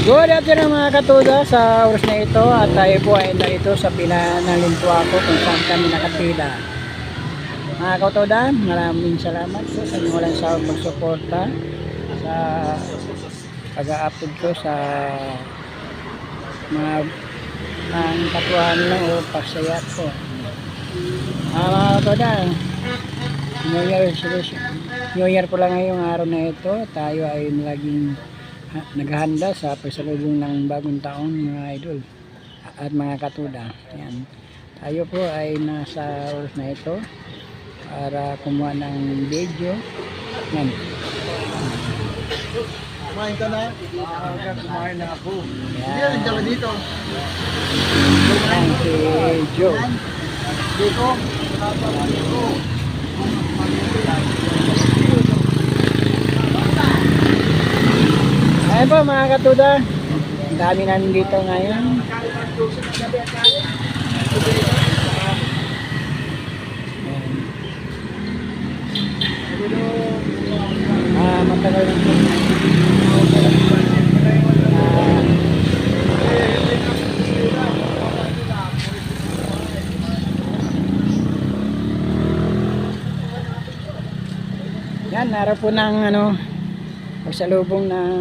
Good afternoon mga katuda sa oras na ito at tayo po ay narito sa Pinanalintuako kung saan kami nakatila. Mga katuda, maraming salamat po sa inyong walang sawang pagsuporta sa pag-a-upload ko sa mga katuhan lang o pagsaya ko. Mga katuda, New Year po lang ngayong araw na ito. Tayo ay laging naghahanda sa pagsalubong ng bagong taon mga idol at mga katuda. Yan. Tayo po ay nasa oras na ito para kumuha ng video. Yan. Kumain ka na? Kumain na ako. Yan. Hindi rin dito. Yan si Joe. Dito? Ayan po mga katuda, ang dami namin dito ngayon. Matagal na po. Yan, nara po ng pagsalubong ng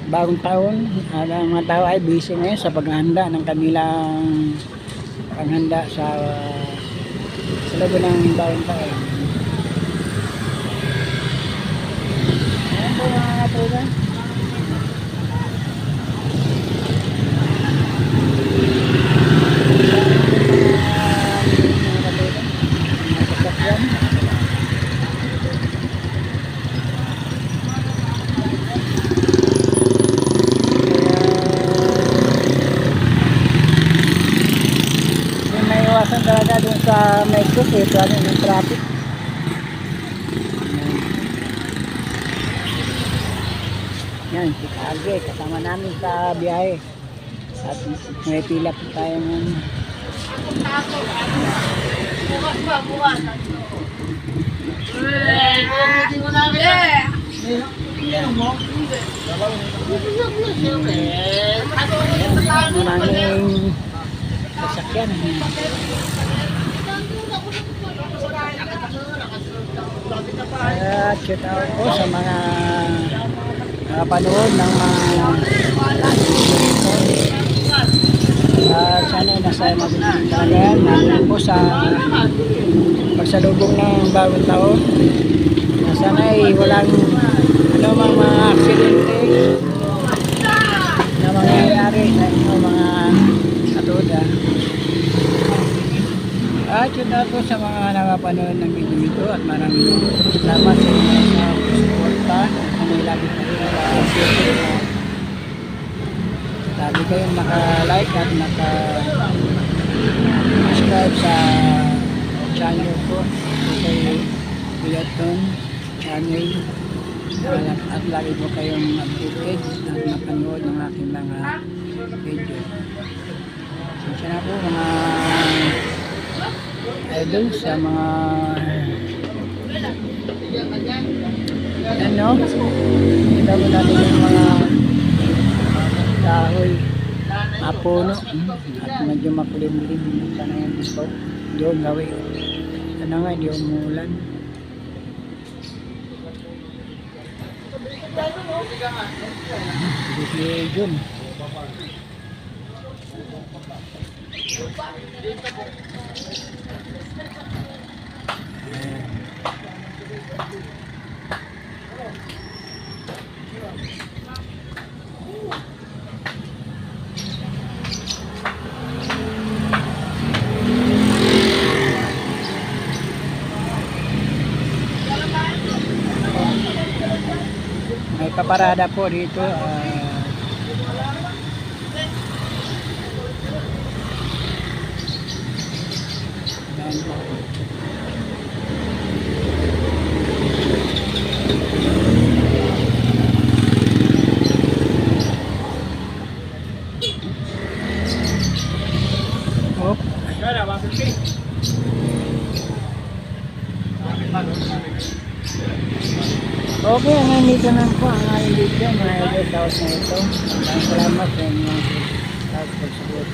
bagong taon. Ang mga tao ay busy ngayon sa paghahanda ng kanilang panghanda sa loob ng bagong taon. Ayan po mga katuda. Iwasan talaga dun sa metro kasi ano yung traffic. Yan, si Kage, kasama namin sa biyahe. At may pila po tayo ng maraming sasakyan. At shout out po sa mga panood ng mga sana ay nasa magandang kalagayan natin po sa pagsalubong ng bagong taon. Sana ay walang mga aksidente na mangyayari sa inyong mga katuda. At yun na po sa mga nakapanood ng video ito at maraming salamat sa inyo sa suporta na may lagi po lagi kayong naka-like at naka-subscribe sa channel ko kay Bilaton channel at lagi po kayong updated at mapanood ng aking mga video. Sana po mga idol sa mga kita mo natin yung mga kahoy mapuno at medyo makulimlim. Sana yan dito doon gawin. Sana nga hindi umulan. Hindi yun. May paparada po dito. Okay, nandito ito lang po ang aking video mga idol sa house na ito. Maraming salamat sa inyong pagsupport.